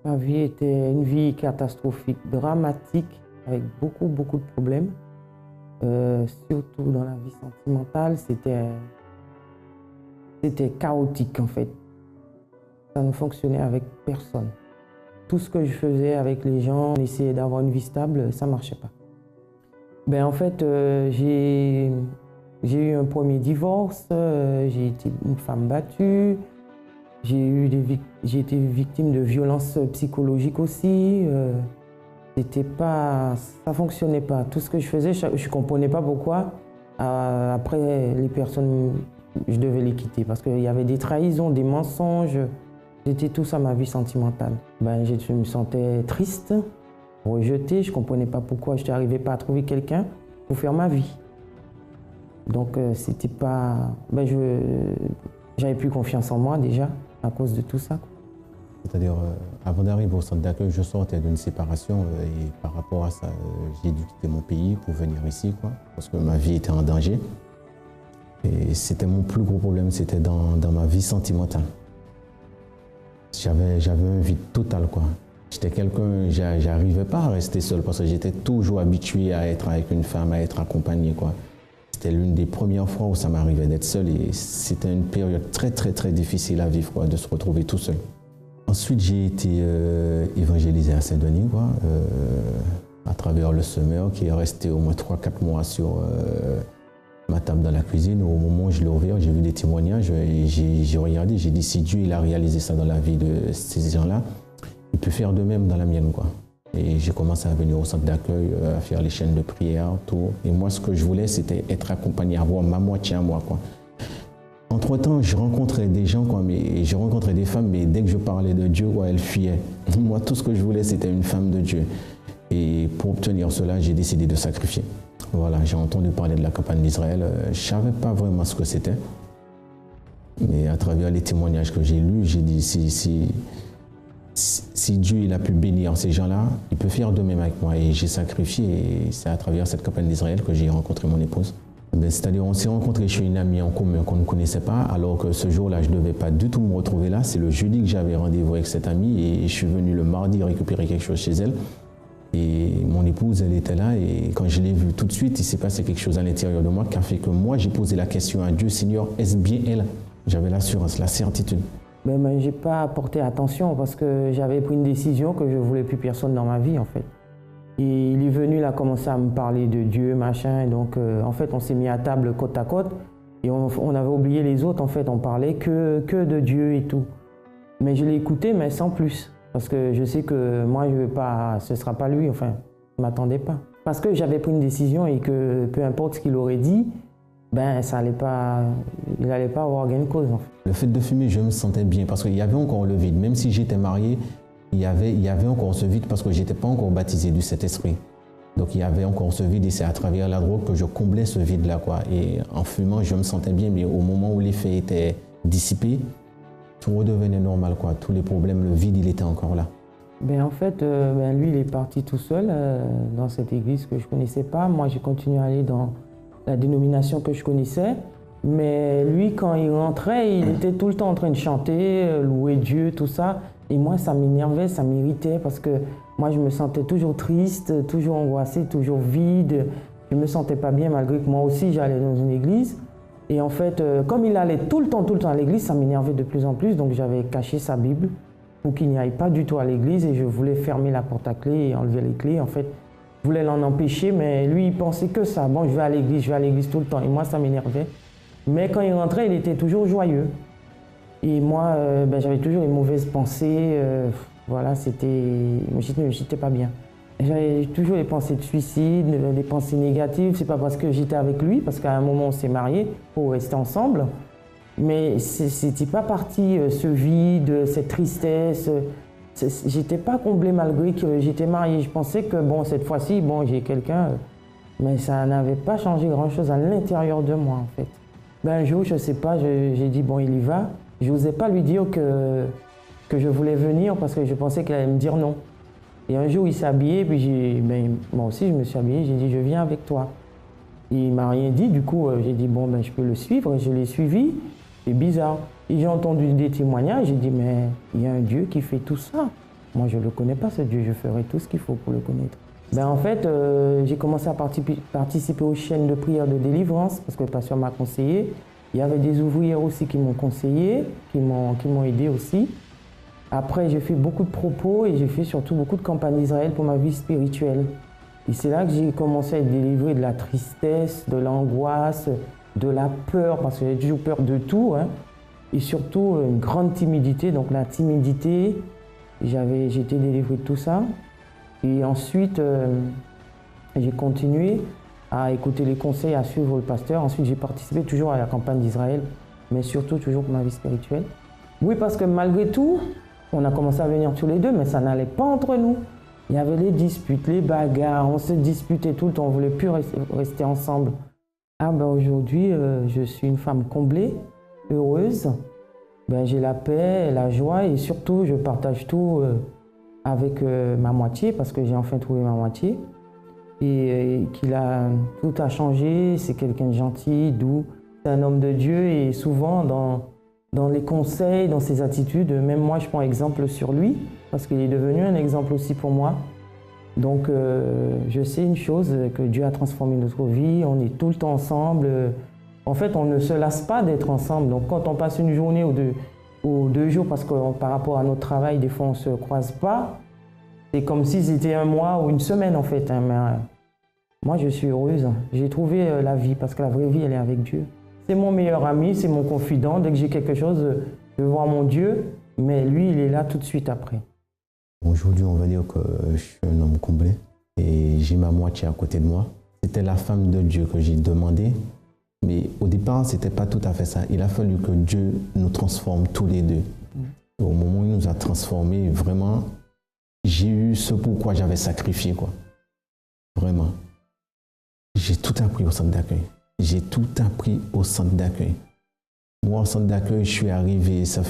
Ma vie était une vie catastrophique, dramatique, avec beaucoup de problèmes. Surtout dans la vie sentimentale, c'était chaotique en fait. Ça ne fonctionnait avec personne. Tout ce que je faisais avec les gens, on essayait d'avoir une vie stable, ça ne marchait pas. Ben, en fait, j'ai eu un premier divorce, j'ai été une femme battue, j'ai été victime de violences psychologiques aussi. Ça ne fonctionnait pas. Tout ce que je faisais, je ne comprenais pas pourquoi. Après, les personnes, je devais les quitter parce qu'il y avait des trahisons, des mensonges. J'étais tout ça ma vie sentimentale. Ben, je me sentais triste, rejetée. Je ne comprenais pas pourquoi je n'arrivais pas à trouver quelqu'un pour faire ma vie. Donc, c'était pas. Ben, j'avais plus confiance en moi déjà à cause de tout ça. C'est-à-dire, avant d'arriver au centre d'accueil, je sortais d'une séparation et par rapport à ça, j'ai dû quitter mon pays pour venir ici, quoi, parce que ma vie était en danger. Et c'était mon plus gros problème, c'était dans ma vie sentimentale. J'avais un vide total, quoi. J'étais quelqu'un, j'arrivais pas à rester seul parce que j'étais toujours habitué à être avec une femme, à être accompagné, quoi. C'était l'une des premières fois où ça m'arrivait d'être seul et c'était une période très difficile à vivre, quoi, de se retrouver tout seul. Ensuite, j'ai été évangélisé à Saint-Denis, quoi, à travers le semeur qui est resté au moins 3-4 mois sur ma table dans la cuisine. Au moment où je l'ai ouvert, j'ai vu des témoignages et j'ai regardé, j'ai dit si Dieu il a réalisé ça dans la vie de ces gens-là, il peut faire de même dans la mienne, quoi. Et j'ai commencé à venir au centre d'accueil, à faire les chaînes de prière, tout. Et moi, ce que je voulais, c'était être accompagné, avoir ma moitié à moi, quoi. Entre-temps, je rencontrais des gens, quoi, mais je rencontrais des femmes, mais dès que je parlais de Dieu, quoi, elles fuyaient. Moi, tout ce que je voulais, c'était une femme de Dieu. Et pour obtenir cela, j'ai décidé de sacrifier. Voilà, j'ai entendu parler de la campagne d'Israël. Je ne savais pas vraiment ce que c'était. Mais à travers les témoignages que j'ai lus, j'ai dit si Dieu il a pu bénir ces gens-là, il peut faire de même avec moi. Et j'ai sacrifié. Et c'est à travers cette campagne d'Israël que j'ai rencontré mon épouse. C'est-à-dire, on s'est rencontrés chez une amie en commun qu'on ne connaissait pas, alors que ce jour-là, je ne devais pas du tout me retrouver là. C'est le jeudi que j'avais rendez-vous avec cette amie et je suis venu le mardi récupérer quelque chose chez elle. Et mon épouse, elle était là et quand je l'ai vue tout de suite, il s'est passé quelque chose à l'intérieur de moi qui a fait que moi, j'ai posé la question à Dieu, Seigneur, est-ce bien elle? J'avais l'assurance, la certitude. Mais je n'ai pas porté attention parce que j'avais pris une décision que je ne voulais plus personne dans ma vie, en fait. Et il est venu, il a commencé à me parler de Dieu, machin. Et donc, en fait, on s'est mis à table côte à côte. Et on avait oublié les autres, en fait. On parlait que de Dieu et tout. Mais je l'ai écouté, mais sans plus. Parce que je sais que moi, je veux pas, ce ne sera pas lui. Enfin, je ne m'attendais pas. Parce que j'avais pris une décision et que peu importe ce qu'il aurait dit, ben, il n'allait pas avoir gain de cause, en fait. Le fait de fumer, je me sentais bien parce qu'il y avait encore le vide. Même si j'étais marié, il y avait encore ce vide parce que je n'étais pas encore baptisé du Saint-Esprit. Donc il y avait encore ce vide et c'est à travers la drogue que je comblais ce vide-là, quoi. Et en fumant, je me sentais bien, mais au moment où l'effet était dissipé, tout redevenait normal, quoi. Tous les problèmes, le vide, il était encore là. Ben, en fait, lui, il est parti tout seul dans cette église que je ne connaissais pas. Moi, j'ai continué à aller dans la dénomination que je connaissais. Mais lui, quand il rentrait, il était tout le temps en train de chanter, louer Dieu, tout ça. Et moi, ça m'énervait, ça m'irritait parce que moi, je me sentais toujours triste, toujours angoissée, toujours vide. Je ne me sentais pas bien malgré que moi aussi, j'allais dans une église. Et en fait, comme il allait tout le temps à l'église, ça m'énervait de plus en plus. Donc, j'avais caché sa Bible pour qu'il n'y aille pas du tout à l'église. Et je voulais fermer la porte à clé et enlever les clés. En fait, je voulais l'en empêcher, mais lui, il pensait que ça. Bon, je vais à l'église tout le temps. Et moi, ça m'énervait. Mais quand il rentrait, il était toujours joyeux. Et moi, j'avais toujours les mauvaises pensées. Voilà, j'étais pas bien. J'avais toujours les pensées de suicide, des pensées négatives. C'est pas parce que j'étais avec lui, parce qu'à un moment, on s'est mariés pour rester ensemble. Mais c'était pas parti, ce vide, cette tristesse. J'étais pas comblée malgré que j'étais mariée. Je pensais que, bon, cette fois-ci, bon, j'ai quelqu'un. Mais ça n'avait pas changé grand-chose à l'intérieur de moi, en fait. Un jour, je sais pas, j'ai dit, bon, il y va. Je n'osais pas lui dire que je voulais venir parce que je pensais qu'il allait me dire non. Et un jour, il s'est habillé, puis moi aussi, je me suis habillée, j'ai dit, je viens avec toi. Et il ne m'a rien dit, du coup, j'ai dit, bon, je peux le suivre. Et je l'ai suivi, c'est bizarre. Et j'ai entendu des témoignages, j'ai dit, mais il y a un Dieu qui fait tout ça. Moi, je ne le connais pas, ce Dieu, je ferai tout ce qu'il faut pour le connaître. Ben, en fait, j'ai commencé à participer aux chaînes de prière de délivrance parce que le pasteur m'a conseillé. Il y avait des ouvrières aussi qui m'ont conseillé, qui m'ont aidé aussi. Après, j'ai fait beaucoup de propos et j'ai fait surtout beaucoup de campagnes d'Israël pour ma vie spirituelle. Et c'est là que j'ai commencé à être délivré de la tristesse, de l'angoisse, de la peur, parce que j'ai toujours peur de tout, hein. Et surtout une grande timidité, donc la timidité, j'ai été délivré de tout ça. Et ensuite, j'ai continué à écouter les conseils, à suivre le pasteur. Ensuite, j'ai participé toujours à la campagne d'Israël, mais surtout toujours pour ma vie spirituelle. Oui, parce que malgré tout, on a commencé à venir tous les deux, mais ça n'allait pas entre nous. Il y avait les disputes, les bagarres, on se disputait tout le temps, on ne voulait plus rester ensemble. Ah ben aujourd'hui, je suis une femme comblée, heureuse. Ben, j'ai la paix, la joie et surtout, je partage tout avec ma moitié parce que j'ai enfin trouvé ma moitié. Et tout a changé, c'est quelqu'un de gentil, doux. C'est un homme de Dieu et souvent dans les conseils, dans ses attitudes, même moi je prends exemple sur lui parce qu'il est devenu un exemple aussi pour moi. Donc je sais une chose, que Dieu a transformé notre vie, on est tout le temps ensemble. En fait, on ne se lasse pas d'être ensemble. Donc quand on passe une journée ou deux jours, parce que par rapport à notre travail, des fois on ne se croise pas, c'est comme si c'était un mois ou une semaine en fait. Hein. Mais, moi je suis heureuse, j'ai trouvé la vie parce que la vraie vie elle est avec Dieu. C'est mon meilleur ami, c'est mon confident. Dès que j'ai quelque chose, je vois mon Dieu, mais lui il est là tout de suite après. Aujourd'hui, on va dire que je suis un homme comblé et j'ai ma moitié à côté de moi. C'était la femme de Dieu que j'ai demandé, mais au départ, ce n'était pas tout à fait ça. Il a fallu que Dieu nous transforme tous les deux. Au moment où il nous a transformés, vraiment, j'ai eu ce pourquoi j'avais sacrifié, quoi. Vraiment. J'ai tout appris au centre d'accueil. J'ai tout appris au centre d'accueil. Moi, au centre d'accueil, je suis arrivé, ça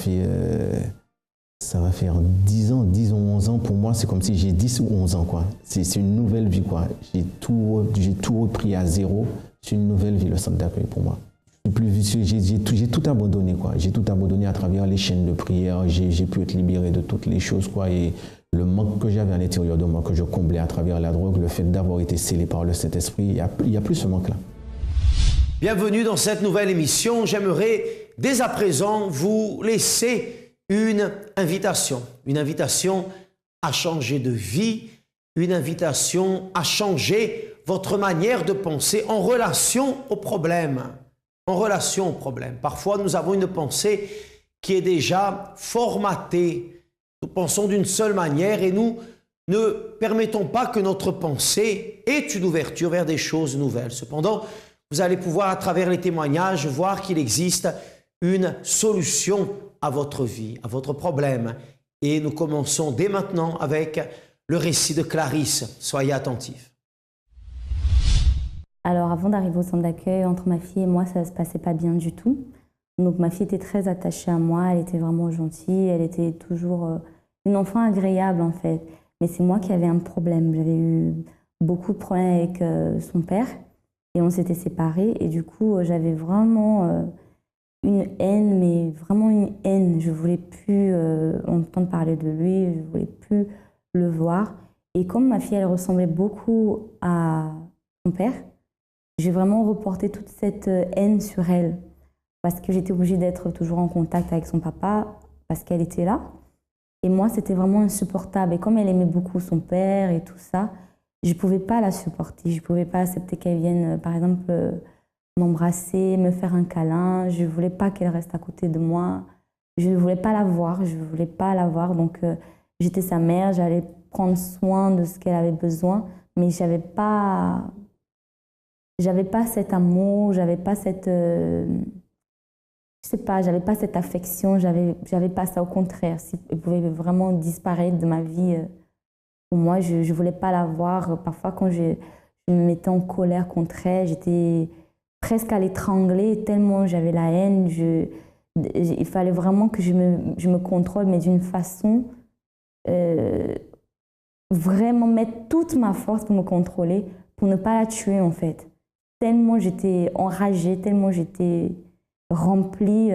va faire 10 ans, 10 ou 11 ans. Pour moi, c'est comme si j'ai 10 ou 11 ans, quoi. C'est une nouvelle vie, quoi. J'ai tout repris à zéro. C'est une nouvelle vie, le centre d'accueil pour moi. J'ai tout abandonné, quoi. J'ai tout abandonné à travers les chaînes de prière. J'ai pu être libéré de toutes les choses, quoi. Et le manque que j'avais à l'intérieur de moi, que je comblais à travers la drogue, le fait d'avoir été scellé par le Saint-Esprit, il n'y a plus ce manque-là. Bienvenue dans cette nouvelle émission. J'aimerais dès à présent vous laisser une invitation à changer de vie, une invitation à changer votre manière de penser en relation au problème. Parfois, nous avons une pensée qui est déjà formatée. Nous pensons d'une seule manière et nous ne permettons pas que notre pensée ait une ouverture vers des choses nouvelles. Cependant, vous allez pouvoir, à travers les témoignages, voir qu'il existe une solution à votre vie, à votre problème. Et nous commençons dès maintenant avec le récit de Clarisse. Soyez attentifs. Alors, avant d'arriver au centre d'accueil, entre ma fille et moi, ça ne se passait pas bien du tout. Donc, ma fille était très attachée à moi, elle était vraiment gentille, elle était toujours une enfant agréable, en fait. Mais c'est moi qui avais un problème. J'avais eu beaucoup de problèmes avec son père et on s'était séparés. Et du coup, j'avais vraiment une haine, mais vraiment une haine. Je ne voulais plus entendre parler de lui, je ne voulais plus le voir. Et comme ma fille, elle ressemblait beaucoup à son père, j'ai vraiment reporté toute cette haine sur elle parce que j'étais obligée d'être toujours en contact avec son papa parce qu'elle était là. Et moi, c'était vraiment insupportable. Et comme elle aimait beaucoup son père et tout ça, je ne pouvais pas la supporter. Je ne pouvais pas accepter qu'elle vienne, par exemple, m'embrasser, me faire un câlin. Je ne voulais pas qu'elle reste à côté de moi. Je ne voulais pas la voir. Je ne voulais pas la voir. Donc, j'étais sa mère. J'allais prendre soin de ce qu'elle avait besoin. Mais je n'avais pas cet amour. Je n'avais pas cette... je sais pas, j'avais pas cette affection, j'avais pas ça, au contraire. Si elle pouvait vraiment disparaître de ma vie, pour moi, je voulais pas la voir. Parfois, quand je me mettais en colère contre elle, j'étais presque à l'étrangler, tellement j'avais la haine. Il fallait vraiment que je me contrôle, mais d'une façon, vraiment mettre toute ma force pour me contrôler, pour ne pas la tuer, en fait. Tellement j'étais enragée, tellement j'étais remplie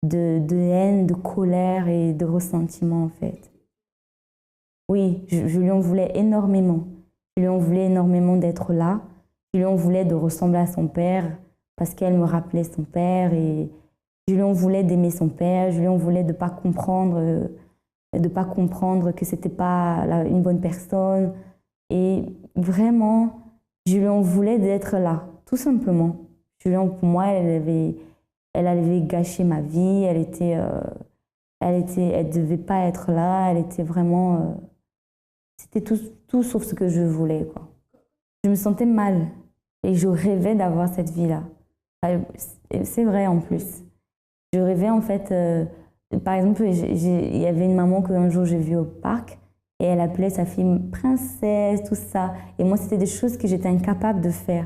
de haine, de colère et de ressentiment, en fait. Oui, je lui en voulais énormément. Je lui en voulais énormément d'être là. Je lui en voulais de ressembler à son père parce qu'elle me rappelait son père. Et je lui en voulais d'aimer son père. Je lui en voulais de ne pas comprendre que ce n'était pas une bonne personne. Et vraiment, je lui en voulais d'être là, tout simplement. Pour moi, elle avait gâché ma vie. Elle devait pas être là. Elle était vraiment... c'était tout sauf ce que je voulais, quoi. Je me sentais mal et je rêvais d'avoir cette vie-là. C'est vrai en plus. Je rêvais en fait... par exemple, il y avait une maman qu'un jour j'ai vue au parc et elle appelait sa fille princesse, tout ça. Et moi, c'était des choses que j'étais incapable de faire.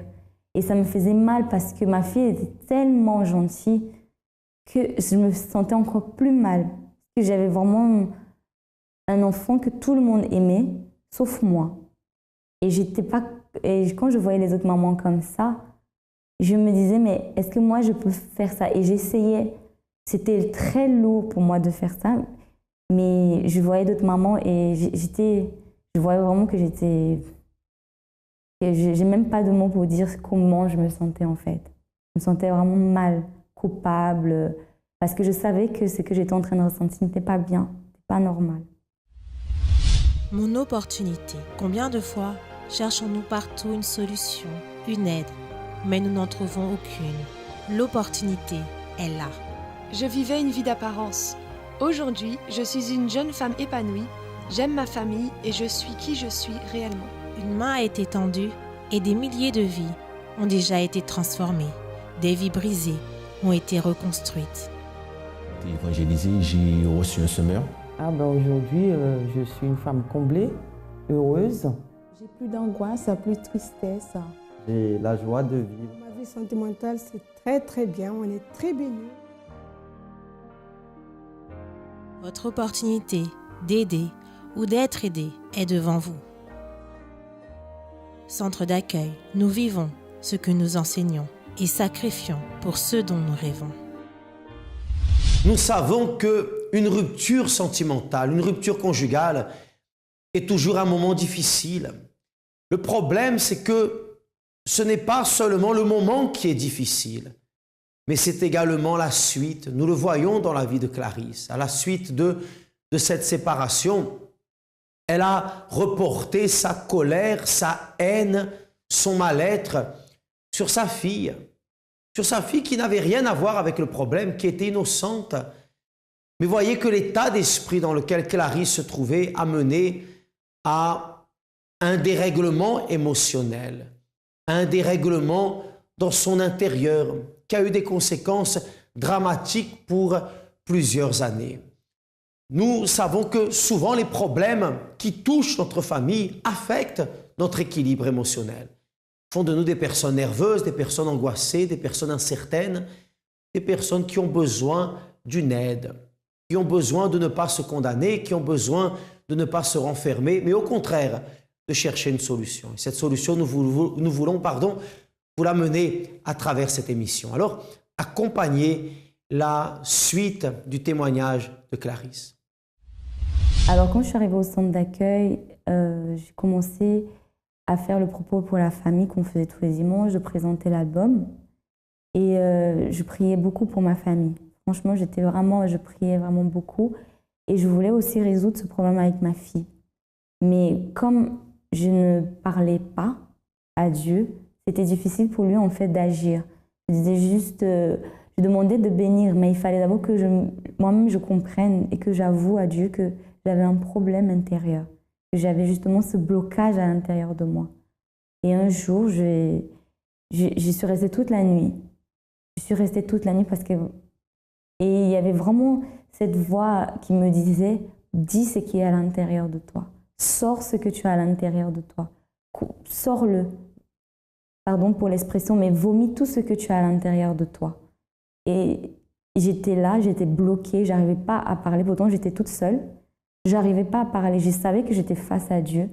Et ça me faisait mal parce que ma fille était tellement gentille que je me sentais encore plus mal. Parce que j'avais vraiment un enfant que tout le monde aimait, sauf moi. Et quand je voyais les autres mamans comme ça, je me disais, mais est-ce que moi je peux faire ça? Et j'essayais. C'était très lourd pour moi de faire ça, mais je voyais d'autres mamans et je voyais vraiment que j'étais... J'ai même pas de mots pour dire comment je me sentais en fait. Je me sentais vraiment mal, coupable, parce que je savais que ce que j'étais en train de ressentir n'était pas bien, n'était pas normal. Mon opportunité. Combien de fois cherchons-nous partout une solution, une aide, mais nous n'en trouvons aucune. L'opportunité est là. Je vivais une vie d'apparence. Aujourd'hui, je suis une jeune femme épanouie, j'aime ma famille et je suis qui je suis réellement. Une main a été tendue et des milliers de vies ont déjà été transformées. Des vies brisées ont été reconstruites. J'ai évangélisé, j'ai reçu un semeur. Aujourd'hui, je suis une femme comblée, heureuse. J'ai plus d'angoisse, plus de tristesse. J'ai la joie de vivre. Ma vie sentimentale, c'est très très bien, on est très bénis. Votre opportunité d'aider ou d'être aidé est devant vous. Centre d'accueil, nous vivons ce que nous enseignons et sacrifions pour ce dont nous rêvons. Nous savons qu'une rupture sentimentale, une rupture conjugale est toujours un moment difficile. Le problème, c'est que ce n'est pas seulement le moment qui est difficile, mais c'est également la suite. Nous le voyons dans la vie de Clarisse. À la suite de cette séparation, elle a reporté sa colère, sa haine, son mal-être sur sa fille qui n'avait rien à voir avec le problème, qui était innocente. Mais voyez que l'état d'esprit dans lequel Clarisse se trouvait a mené à un dérèglement émotionnel, un dérèglement dans son intérieur, qui a eu des conséquences dramatiques pour plusieurs années. Nous savons que souvent les problèmes qui touchent notre famille affectent notre équilibre émotionnel, font de nous des personnes nerveuses, des personnes angoissées, des personnes incertaines, des personnes qui ont besoin d'une aide, qui ont besoin de ne pas se condamner, qui ont besoin de ne pas se renfermer, mais au contraire, de chercher une solution. Et cette solution, nous voulons vous la mener à travers cette émission. Alors, accompagnez la suite du témoignage de Clarisse. Alors, quand je suis arrivée au centre d'accueil, j'ai commencé à faire le propos pour la famille qu'on faisait tous les dimanches. Je présentais l'album et je priais beaucoup pour ma famille. Franchement, je priais vraiment beaucoup et je voulais aussi résoudre ce problème avec ma fille. Mais comme je ne parlais pas à Dieu, c'était difficile pour lui en fait d'agir. Je demandais de bénir, mais il fallait d'abord que moi-même je comprenne et que j'avoue à Dieu que j'avais un problème intérieur, que j'avais justement ce blocage à l'intérieur de moi. Et un jour, j'y suis restée toute la nuit. Je suis restée toute la nuit et il y avait vraiment cette voix qui me disait « Dis ce qui est à l'intérieur de toi. Sors ce que tu as à l'intérieur de toi. Sors-le. » Pardon pour l'expression, mais vomis tout ce que tu as à l'intérieur de toi. Et j'étais là, j'étais bloquée, j'arrivais pas à parler. Pourtant, j'étais toute seule. J'arrivais pas à parler. Je savais que j'étais face à Dieu,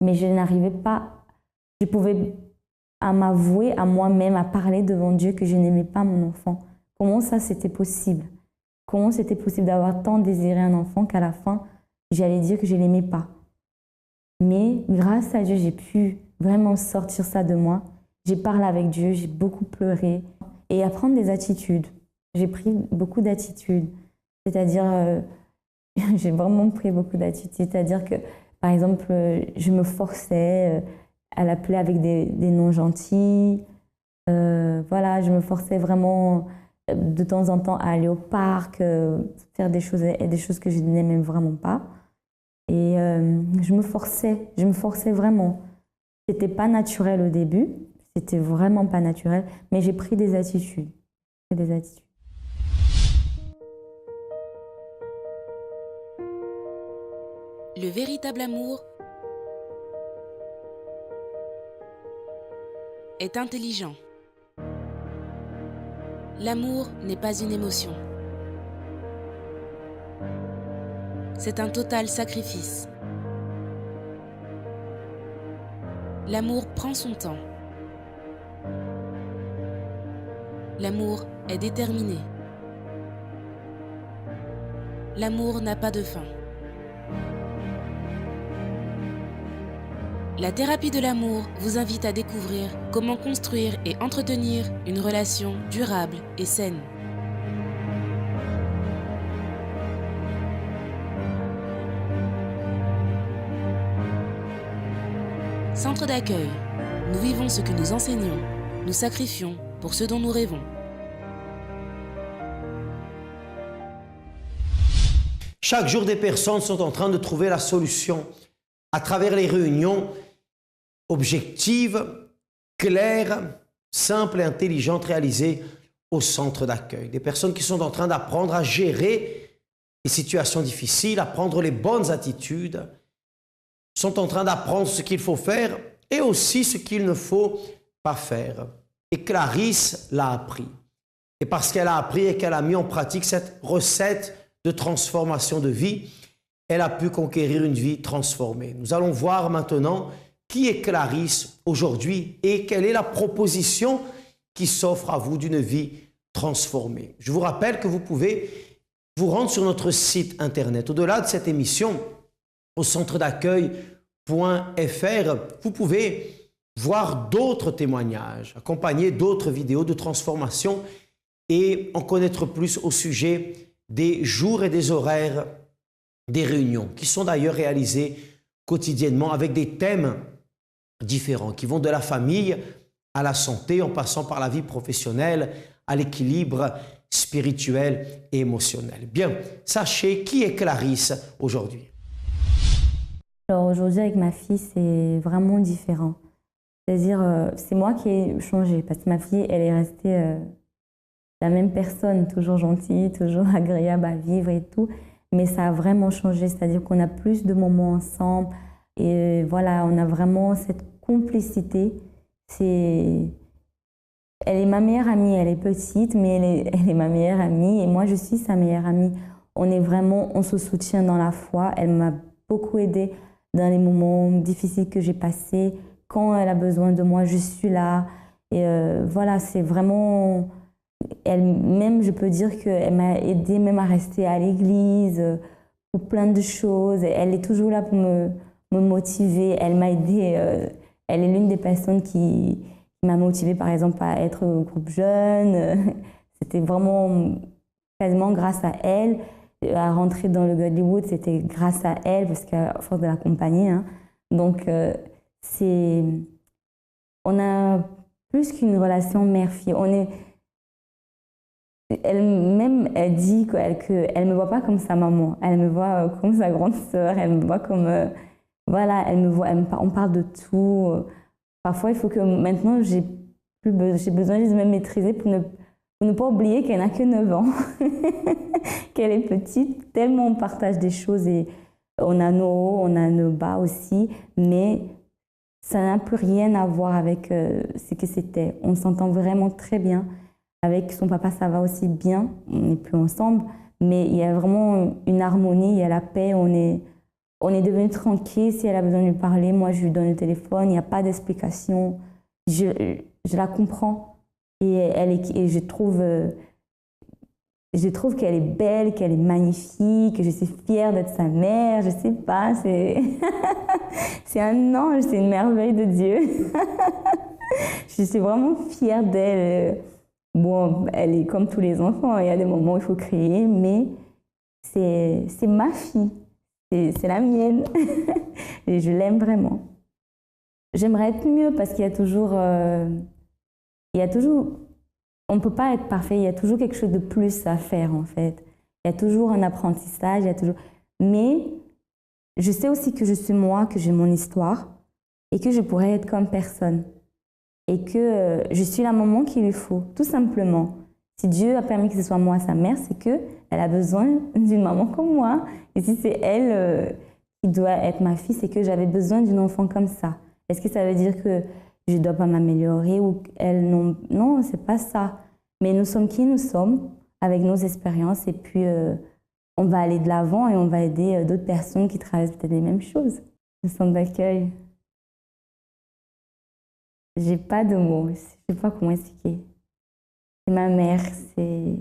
mais je n'arrivais pas. Je pouvais à m'avouer à moi-même, à parler devant Dieu que je n'aimais pas mon enfant. Comment ça, c'était possible? Comment c'était possible d'avoir tant désiré un enfant qu'à la fin, j'allais dire que je ne l'aimais pas? Mais grâce à Dieu, j'ai pu vraiment sortir ça de moi. J'ai parlé avec Dieu, j'ai beaucoup pleuré et apprendre des attitudes. J'ai pris beaucoup d'attitudes. C'est-à-dire, j'ai vraiment pris beaucoup d'attitudes. C'est-à-dire que, par exemple, je me forçais à l'appeler avec des noms gentils. Voilà, je me forçais vraiment de temps en temps à aller au parc, faire des choses que je n'aimais vraiment pas. Et je me forçais vraiment. C'était pas naturel au début, c'était vraiment pas naturel, mais j'ai pris des attitudes. Le véritable amour est intelligent. L'amour n'est pas une émotion. C'est un total sacrifice. L'amour prend son temps. L'amour est déterminé. L'amour n'a pas de fin. La thérapie de l'amour vous invite à découvrir comment construire et entretenir une relation durable et saine. Centre d'accueil. Nous vivons ce que nous enseignons. Nous sacrifions pour ce dont nous rêvons. Chaque jour, des personnes sont en train de trouver la solution à travers les réunions objectives, claires, simples et intelligentes réalisées au centre d'accueil. Des personnes qui sont en train d'apprendre à gérer les situations difficiles, à prendre les bonnes attitudes, sont en train d'apprendre ce qu'il faut faire et aussi ce qu'il ne faut pas faire. Et Clarisse l'a appris. Et parce qu'elle a appris et qu'elle a mis en pratique cette recette de transformation de vie, elle a pu conquérir une vie transformée. Nous allons voir maintenant qui est Clarisse aujourd'hui et quelle est la proposition qui s'offre à vous d'une vie transformée. Je vous rappelle que vous pouvez vous rendre sur notre site internet. Au-delà de cette émission, au centre d'accueil.fr, vous pouvez voir d'autres témoignages, accompagner d'autres vidéos de transformation et en connaître plus au sujet des jours et des horaires des réunions qui sont d'ailleurs réalisées quotidiennement avec des thèmes différents qui vont de la famille à la santé en passant par la vie professionnelle, à l'équilibre spirituel et émotionnel. Bien, sachez qui est Clarisse aujourd'hui. Alors aujourd'hui avec ma fille, c'est vraiment différent. C'est-à-dire, c'est moi qui ai changé parce que ma fille, elle est restée la même personne, toujours gentille, toujours agréable à vivre et tout. Mais ça a vraiment changé, c'est-à-dire qu'on a plus de moments ensemble et voilà, on a vraiment cette complicité. Elle est ma meilleure amie, elle est petite, mais elle est ma meilleure amie et moi je suis sa meilleure amie. On se soutient dans la foi. Elle m'a beaucoup aidée dans les moments difficiles que j'ai passés. Quand elle a besoin de moi, je suis là. Et voilà, c'est vraiment... Elle-même, je peux dire qu'elle m'a aidée même à rester à l'église, pour plein de choses. Elle est toujours là pour me motiver. Elle m'a aidée. Elle est l'une des personnes qui m'a motivée, par exemple, à être au groupe jeune. C'était vraiment quasiment grâce à elle. À rentrer dans le Godlywood, c'était grâce à elle, parce qu'à force de l'accompagner. Hein. Donc, on a plus qu'une relation mère-fille. Elle dit qu'elle ne me voit pas comme sa maman, elle me voit comme sa grande sœur, elle me voit comme... voilà, on parle de tout. Parfois, il faut que maintenant, j'ai besoin juste de me maîtriser pour ne pas oublier qu'elle n'a que 9 ans, qu'elle est petite, tellement on partage des choses et on a nos hauts, on a nos bas aussi, mais ça n'a plus rien à voir avec ce que c'était. On s'entend vraiment très bien. Avec son papa, ça va aussi bien. On n'est plus ensemble, mais il y a vraiment une harmonie, il y a la paix. On est devenu tranquille. Si elle a besoin de lui parler, moi, je lui donne le téléphone. Il n'y a pas d'explication. Je la comprends. Et je trouve Je trouve qu'elle est belle, qu'elle est magnifique, que je suis fière d'être sa mère, je sais pas, c'est c'est un ange, c'est une merveille de Dieu. Je suis vraiment fière d'elle. Bon, elle est comme tous les enfants, il y a des moments où il faut crier, mais c'est ma fille, c'est la mienne et je l'aime vraiment. J'aimerais être mieux parce qu'il y a toujours, on ne peut pas être parfait, il y a toujours quelque chose de plus à faire en fait. Il y a toujours un apprentissage, mais je sais aussi que je suis moi, que j'ai mon histoire et que je pourrais être comme personne. Et que je suis la maman qu'il lui faut, tout simplement. Si Dieu a permis que ce soit moi sa mère, c'est qu'elle a besoin d'une maman comme moi. Et si c'est elle qui doit être ma fille, c'est que j'avais besoin d'une enfant comme ça. Est-ce que ça veut dire que je ne dois pas m'améliorer ou elle non? Non, ce n'est pas ça. Mais nous sommes qui nous sommes, avec nos expériences, et puis on va aller de l'avant et on va aider d'autres personnes qui traversent peut-être les mêmes choses. Le centre d'accueil. J'ai pas de mots, je sais pas comment expliquer. C'est ma mère, c'est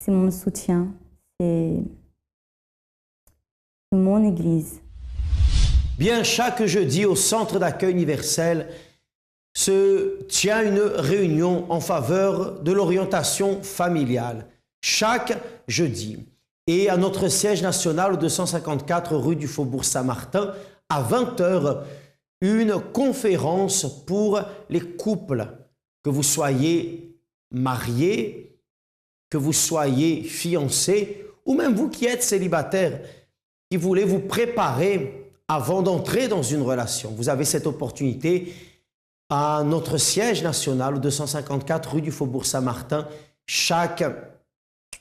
mon soutien, c'est mon église. Bien, chaque jeudi au Centre d'accueil universel se tient une réunion en faveur de l'orientation familiale. Chaque jeudi. Et à notre siège national au 254 rue du Faubourg Saint-Martin, à 20h, une conférence pour les couples, que vous soyez mariés, que vous soyez fiancés, ou même vous qui êtes célibataire, qui voulez vous préparer avant d'entrer dans une relation. Vous avez cette opportunité à notre siège national au 254 rue du Faubourg Saint-Martin, chaque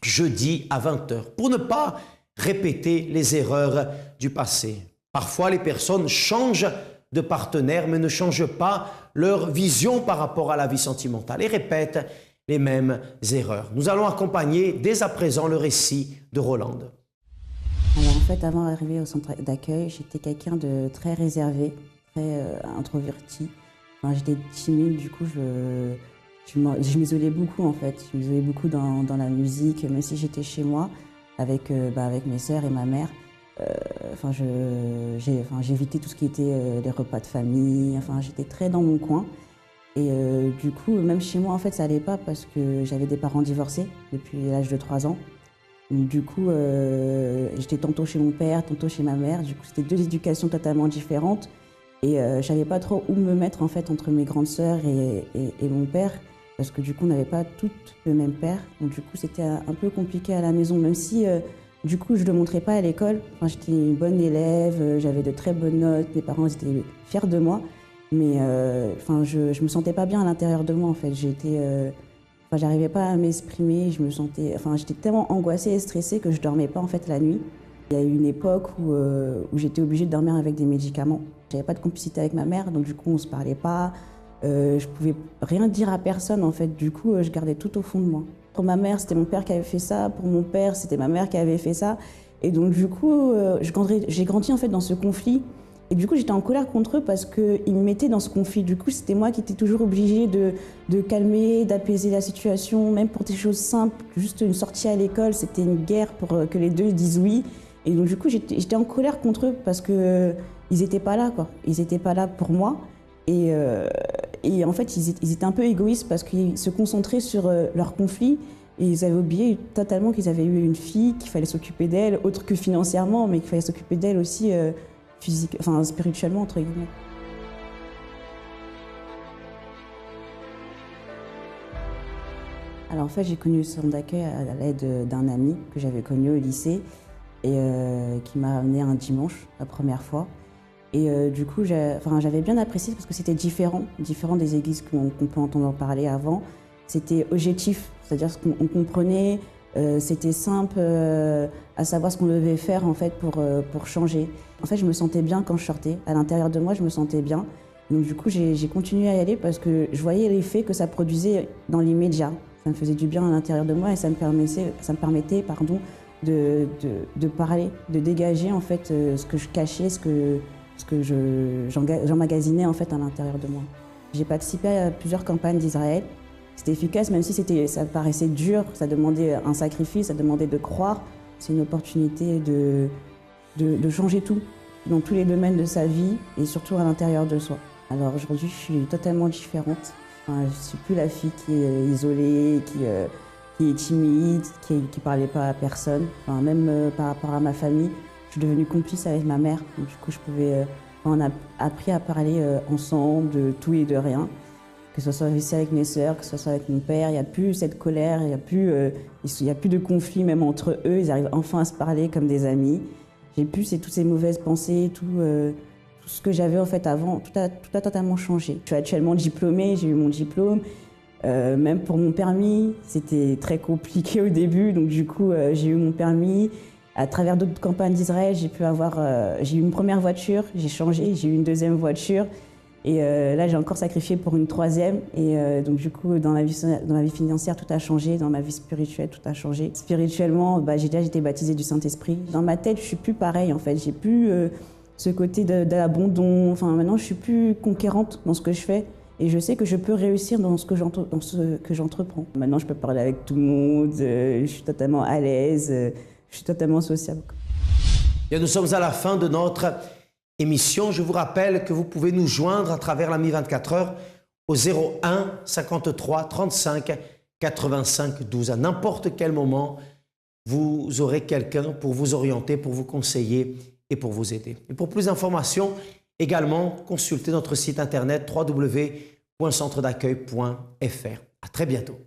jeudi à 20h, pour ne pas répéter les erreurs du passé. Parfois, les personnes changent de partenaires, mais ne changent pas leur vision par rapport à la vie sentimentale et répètent les mêmes erreurs. Nous allons accompagner dès à présent le récit de Rolande. Alors en fait, avant d'arriver au centre d'accueil, j'étais quelqu'un de très réservé, très introverti. Enfin, j'étais timide, du coup, je m'isolais beaucoup en fait. Je m'isolais beaucoup dans la musique, même si j'étais chez moi avec mes sœurs et ma mère. J'évitais tout ce qui était les repas de famille. Enfin, j'étais très dans mon coin. Et du coup, même chez moi, en fait, ça allait pas parce que j'avais des parents divorcés depuis l'âge de 3 ans. Donc, du coup, j'étais tantôt chez mon père, tantôt chez ma mère. Du coup, c'était 2 éducations totalement différentes. Et je savais pas trop où me mettre en fait entre mes grandes sœurs et mon père, parce que du coup, on n'avait pas toutes le même père. Donc du coup, c'était un peu compliqué à la maison, même si du coup, je le montrais pas à l'école. Enfin, j'étais une bonne élève, j'avais de très bonnes notes, mes parents étaient fiers de moi, mais je me sentais pas bien à l'intérieur de moi en fait. J'arrivais pas à m'exprimer, j'étais tellement angoissée et stressée que je dormais pas en fait la nuit. Il y a eu une époque où j'étais obligée de dormir avec des médicaments. J'avais pas de complicité avec ma mère, donc du coup on se parlait pas. Je pouvais rien dire à personne en fait. Du coup, je gardais tout au fond de moi. Pour ma mère, c'était mon père qui avait fait ça. Pour mon père, c'était ma mère qui avait fait ça. Et donc du coup, j'ai grandi en fait dans ce conflit. Et du coup, j'étais en colère contre eux parce qu'ils me mettaient dans ce conflit. Du coup, c'était moi qui étais toujours obligée de calmer, d'apaiser la situation, même pour des choses simples. Juste une sortie à l'école, c'était une guerre pour que les deux disent oui. Et donc du coup, j'étais en colère contre eux parce qu'ils n'étaient pas là, quoi. Ils n'étaient pas là pour moi. Et en fait, ils étaient un peu égoïstes parce qu'ils se concentraient sur leur conflit. Et ils avaient oublié totalement qu'ils avaient eu une fille, qu'il fallait s'occuper d'elle, autre que financièrement, mais qu'il fallait s'occuper d'elle aussi spirituellement, entre guillemets. Alors en fait, j'ai connu le centre d'accueil à l'aide d'un ami que j'avais connu au lycée et qui m'a amené un dimanche, la première fois. Et du coup, j'avais bien apprécié parce que c'était différent des églises qu'on peut entendre parler avant. C'était objectif, c'est-à-dire qu'on comprenait, c'était simple à savoir ce qu'on devait faire en fait pour changer. En fait, je me sentais bien quand je sortais. À l'intérieur de moi, je me sentais bien. Donc du coup, j'ai continué à y aller parce que je voyais l'effet que ça produisait dans l'immédiat. Ça me faisait du bien à l'intérieur de moi et ça me permettait de parler, de dégager en fait ce que je cachais, ce que j'emmagasinais en fait à l'intérieur de moi. J'ai participé à plusieurs campagnes d'Israël. C'était efficace, même si ça paraissait dur, ça demandait un sacrifice, ça demandait de croire. C'est une opportunité de changer tout, dans tous les domaines de sa vie et surtout à l'intérieur de soi. Alors aujourd'hui, je suis totalement différente. Enfin, je ne suis plus la fille qui est isolée, qui est timide, qui ne parlait pas à personne. Enfin, même par rapport à ma famille, je suis devenue complice avec ma mère. Donc, du coup, on a appris à parler ensemble de tout et de rien. Que ce soit aussi avec mes sœurs, que ce soit avec mon père, il n'y a plus cette colère, il n'y a plus de conflit même entre eux. Ils arrivent enfin à se parler comme des amis. J'ai plus toutes ces mauvaises pensées, tout ce que j'avais en fait avant, tout a totalement changé. Je suis actuellement diplômée, j'ai eu mon diplôme. Même pour mon permis, c'était très compliqué au début, donc du coup j'ai eu mon permis. À travers d'autres campagnes d'Israël, j'ai eu une première voiture, j'ai changé, j'ai eu une deuxième voiture. Et là, j'ai encore sacrifié pour une troisième. Et donc, du coup, dans ma vie financière, tout a changé. Dans ma vie spirituelle, tout a changé. Spirituellement, j'ai déjà été baptisée du Saint-Esprit. Dans ma tête, je suis plus pareille, en fait. J'ai plus ce côté de l'abandon. Enfin, maintenant, je suis plus conquérante dans ce que je fais. Et je sais que je peux réussir dans ce que j'entreprends. Maintenant, je peux parler avec tout le monde. Je suis totalement à l'aise. Je suis totalement sociable. Bien, nous sommes à la fin de notre émission. Je vous rappelle que vous pouvez nous joindre à travers la Mi-24 heures au 01 53 35 85 12. À n'importe quel moment, vous aurez quelqu'un pour vous orienter, pour vous conseiller et pour vous aider. Et pour plus d'informations, également, consultez notre site internet www.centredaccueil.fr. À très bientôt.